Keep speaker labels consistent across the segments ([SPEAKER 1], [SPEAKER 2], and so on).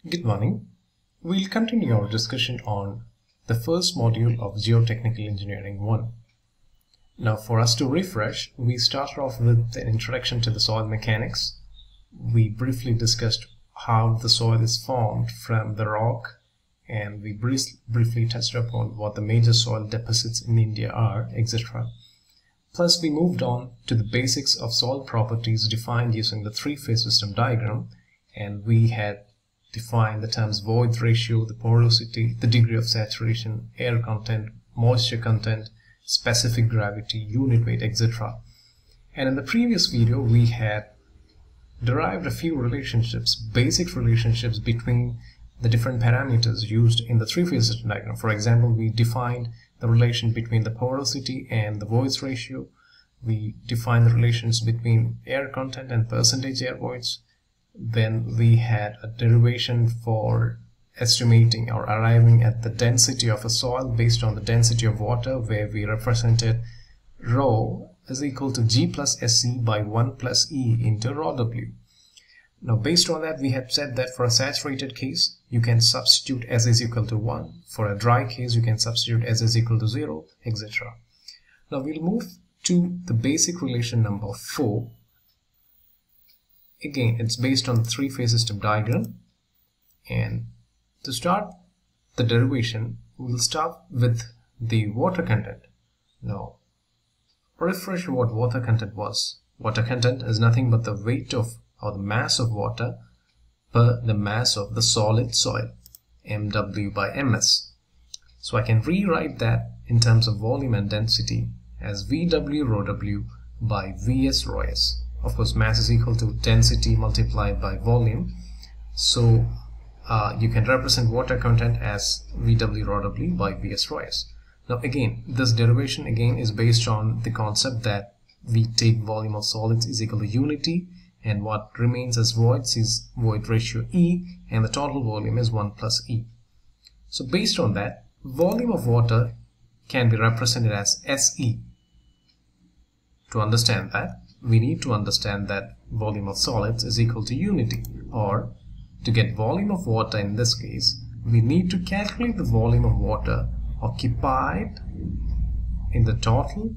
[SPEAKER 1] Good morning. We'll continue our discussion on the first module of Geotechnical Engineering 1. Now, for us to refresh, we started off with an introduction to the soil mechanics. We briefly discussed how the soil is formed from the rock, and we briefly touched upon what the major soil deposits in India are, etc. Plus, we moved on to the basics of soil properties defined using the three-phase system diagram, and we had defined the terms void ratio, the porosity, the degree of saturation, air content, moisture content, specific gravity, unit weight, etc. And in the previous video, we had derived a few relationships, basic relationships between the different parameters used in the three-phase system diagram. For example, we defined the relation between the porosity and the voids ratio. We defined the relations between air content and percentage air voids. Then we had a derivation for estimating or arriving at the density of a soil based on the density of water, where we represented rho is equal to G plus SC by 1 plus E into rho W. Now, based on that, we had said that for a saturated case, you can substitute S is equal to 1. For a dry case, you can substitute S is equal to 0, etc. Now, we'll move to the basic relation number 4. Again, it's based on the three-phase system diagram. And to start the derivation, we'll start with the water content. Now, refresh what water content was. Water content is nothing but the weight of or the mass of water per the mass of the solid soil, mW by ms. So I can rewrite that in terms of volume and density as VW rho W by Vs rho S. Of course, mass is equal to density multiplied by volume. So you can represent water content as VW rho W by Vs rho S. Now again, this derivation again is based on the concept that we take volume of solids is equal to unity, and what remains as voids is void ratio E, and the total volume is 1 plus E. So based on that, volume of water can be represented as SE. To understand that, we need to understand that volume of solids is equal to unity, or to get volume of water in this case, we need to calculate the volume of water occupied in the total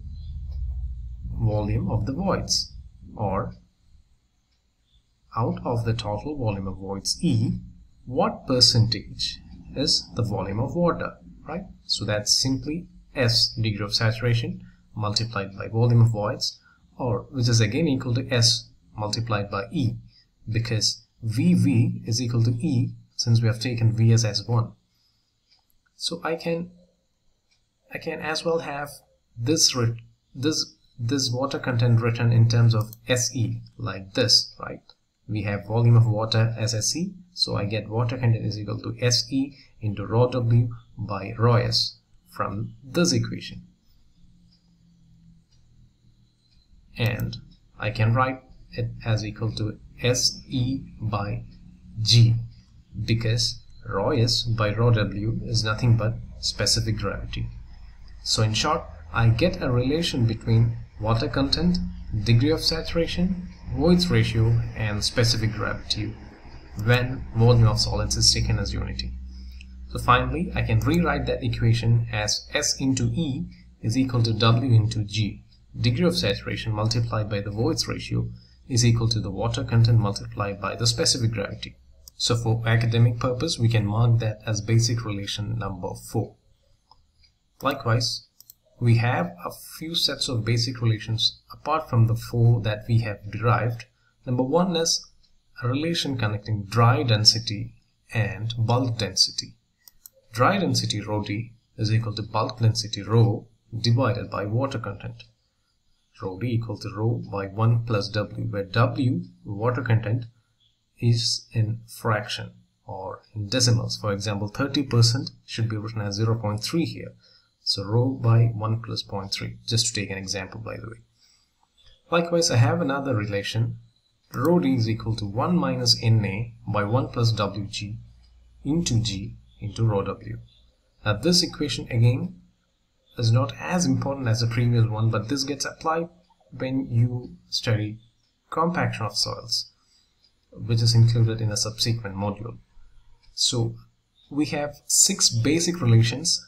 [SPEAKER 1] volume of the voids, or out of the total volume of voids E, what percentage is the volume of water, right? So that's simply S, degree of saturation, multiplied by volume of voids, or which is again equal to S multiplied by E, because VV is equal to E since we have taken Vs as 1. So I can as well have this water content written in terms of SE like this, right? We have volume of water as SE, so I get water content is equal to SE into rho W by rho S from this equation. And I can write it as equal to SE by G, because rho S by rho W is nothing but specific gravity. So in short, I get a relation between water content, degree of saturation, voids ratio, and specific gravity when volume of solids is taken as unity. So finally, I can rewrite that equation as S into E is equal to W into G. Degree of saturation multiplied by the voids ratio is equal to the water content multiplied by the specific gravity. So for academic purpose, we can mark that as basic relation number 4. Likewise, we have a few sets of basic relations apart from the 4 that we have derived. Number 1 is a relation connecting dry density and bulk density. Dry density rho D is equal to bulk density rho divided by water content. Rho D equal to rho by 1 plus W, where W, water content, is in fraction or in decimals. For example, 30% should be written as 0.3 here. So rho by 1 plus 0.3, just to take an example, by the way. Likewise, I have another relation. Rho D is equal to 1 minus Na by 1 plus Wg into G into rho W. Now this equation again is not as important as the previous one, but this gets applied when you study compaction of soils, which is included in a subsequent module. So we have 6 basic relations,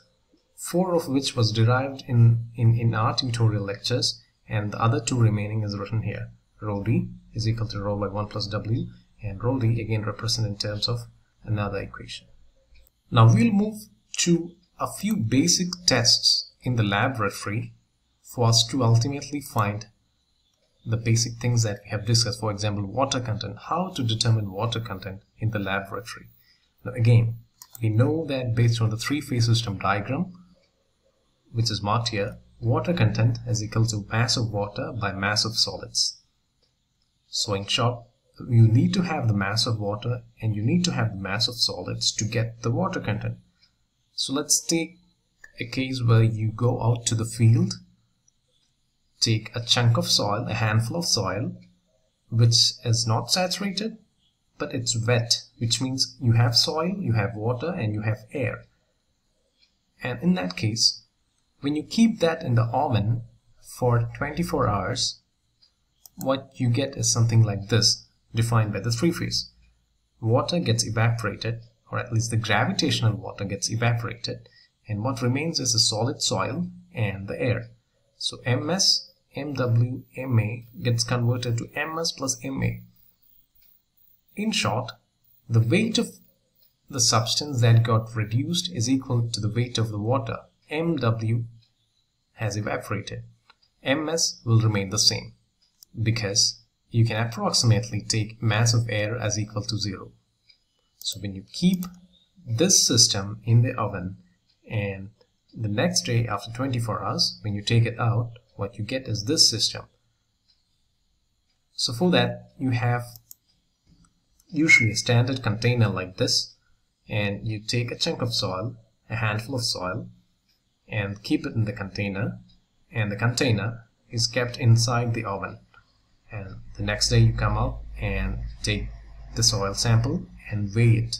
[SPEAKER 1] 4 of which was derived in our tutorial lectures, and the other 2 remaining is written here. Rho d is equal to rho by 1 plus w, and rho d again represented in terms of another equation. Now we'll move to a few basic tests in the laboratory for us to ultimately find the basic things that we have discussed. For example, water content, how to determine water content in the laboratory. Now again, we know that based on the 3-phase system diagram, which is marked here, water content is equal to mass of water by mass of solids. So in short, you need to have the mass of water and you need to have the mass of solids to get the water content. So let's take a case where you go out to the field, take a chunk of soil, a handful of soil, which is not saturated, but it's wet, which means you have soil, you have water, and you have air. And in that case, when you keep that in the oven for 24 hours, what you get is something like this, defined by the 3-phase. Water gets evaporated, or at least the gravitational water gets evaporated, and what remains is the solid soil and the air. So Ms, Mw, Ma gets converted to Ms plus Ma. In short, the weight of the substance that got reduced is equal to the weight of the water. Mw has evaporated. Ms will remain the same because you can approximately take mass of air as equal to 0. So when you keep this system in the oven and the next day after 24 hours, when you take it out, what you get is this system. So for that, you have usually a standard container like this, and you take a chunk of soil, a handful of soil, and keep it in the container, and the container is kept inside the oven. And the next day you come out and take the soil sample and weigh it.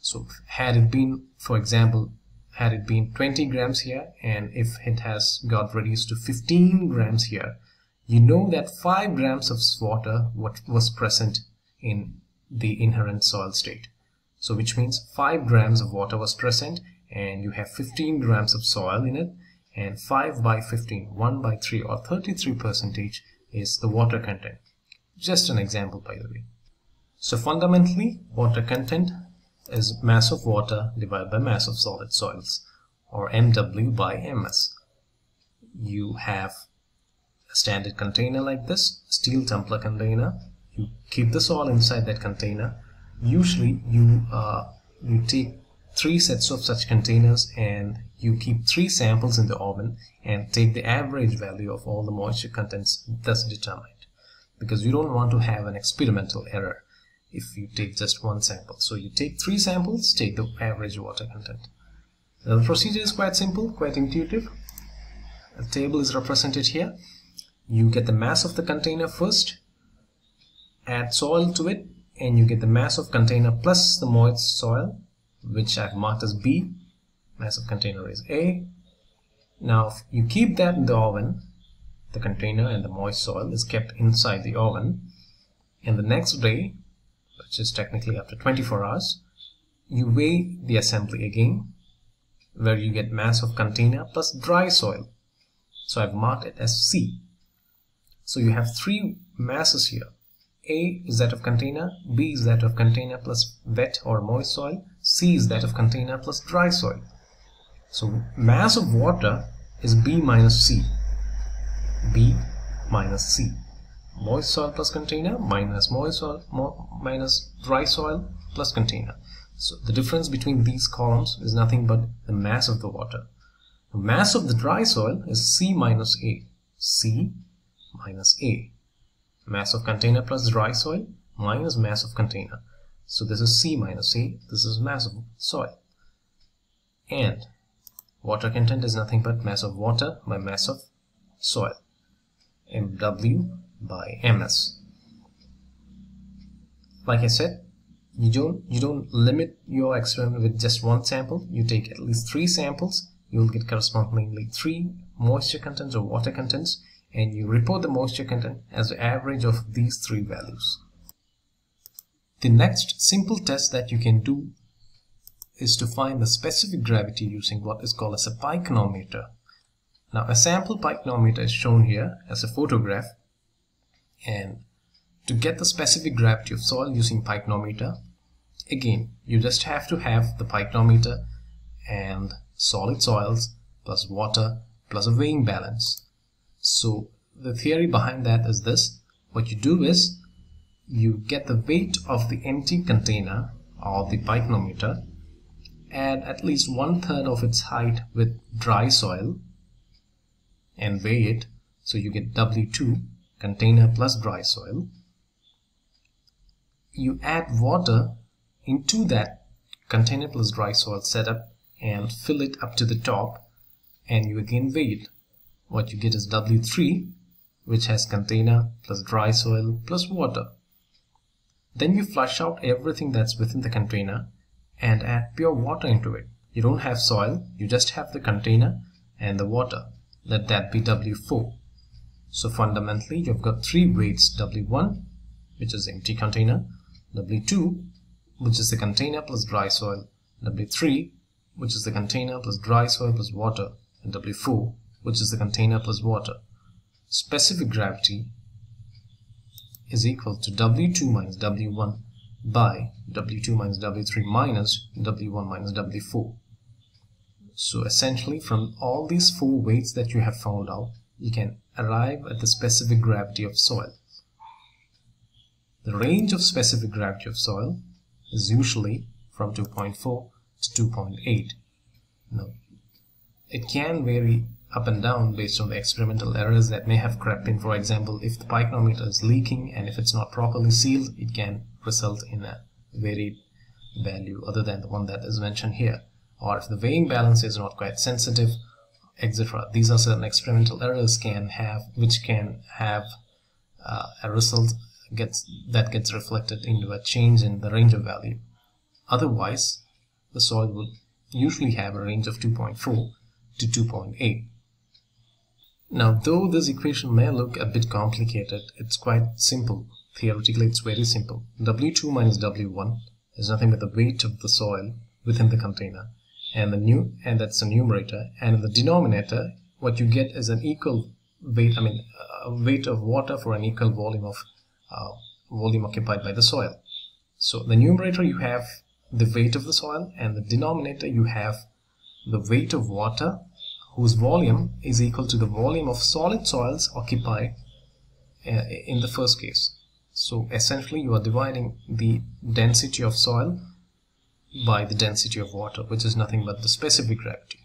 [SPEAKER 1] So had it been, for example, had it been 20 grams here, and if it has got reduced to 15 grams here, you know that 5 grams of water was present in the inherent soil state. So which means 5 grams of water was present and you have 15 grams of soil in it, and 5 by 15, 1 by 3 or 33% is the water content. Just an example, by the way. So fundamentally, water content is mass of water divided by mass of solid soils, or Mw by Ms. You have a standard container like this, steel tumbler container. You keep the soil inside that container. Usually you take 3 sets of such containers and you keep 3 samples in the oven and take the average value of all the moisture contents thus determined, because you don't want to have an experimental error if you take just 1 sample. So you take 3 samples, take the average water content. Now the procedure is quite simple, quite intuitive. A table is represented here. You get the mass of the container first, add soil to it, and you get the mass of container plus the moist soil, which I've marked as B. Mass of container is A. Now you keep that in the oven. The container and the moist soil is kept inside the oven, and the next day, which is technically after 24 hours, you weigh the assembly again, where you get mass of container plus dry soil. So I've marked it as C. So you have 3 masses here. A is that of container, B is that of container plus wet or moist soil, C is that of container plus dry soil. So mass of water is B minus C. B minus C. Moist soil plus container minus moist soil minus dry soil plus container. So the difference between these columns is nothing but the mass of the water. The mass of the dry soil is C minus A. C minus A. Mass of container plus dry soil minus mass of container. So this is C minus A. This is mass of soil. And water content is nothing but mass of water by mass of soil. Mw by Ms. Like I said, you don't limit your experiment with just 1 sample. You take at least 3 samples. You will get correspondingly 3 moisture contents or water contents, and you report the moisture content as the average of these 3 values. The next simple test that you can do is to find the specific gravity using what is called as a pycnometer. Now, a sample pycnometer is shown here as a photograph, and to get the specific gravity of soil using pycnometer, again, you just have to have the pycnometer and solid soils plus water plus a weighing balance. So the theory behind that is this: what you do is you get the weight of the empty container or the pycnometer, add at least 1/3 of its height with dry soil and weigh it, so you get W2, container plus dry soil. You add water into that container plus dry soil setup and fill it up to the top, and you again weigh it. What you get is W3, which has container plus dry soil plus water. Then you flush out everything that's within the container and add pure water into it. You don't have soil, you just have the container and the water. Let that be W4. So fundamentally you've got three weights: W1, which is empty container, W2, which is the container plus dry soil, W3, which is the container plus dry soil plus water, and W4, which is the container plus water. Specific gravity is equal to W2 minus W1 by W2 minus W3 minus W1 minus W4. So essentially, from all these four weights that you have found out, you can arrive at the specific gravity of soil. The range of specific gravity of soil is usually from 2.4 to 2.8. Now, it can vary up and down based on the experimental errors that may have crept in. For example, if the pycnometer is leaking and if it's not properly sealed, it can result in a varied value other than the one that is mentioned here. Or if the weighing balance is not quite sensitive, etc. These are certain experimental errors which can have a result that gets reflected into a change in the range of value. Otherwise, the soil will usually have a range of 2.4 to 2.8. Now, though this equation may look a bit complicated, it's quite simple. Theoretically, it's very simple. W2 minus W1 is nothing but the weight of the soil within the container, and that's the numerator. And in the denominator, what you get is an equal weight, a weight of water for an equal volume of volume occupied by the soil. So the numerator, you have the weight of the soil, and the denominator, you have the weight of water, whose volume is equal to the volume of solid soils occupied in the first case. So essentially you are dividing the density of soil by the density of water, which is nothing but the specific gravity.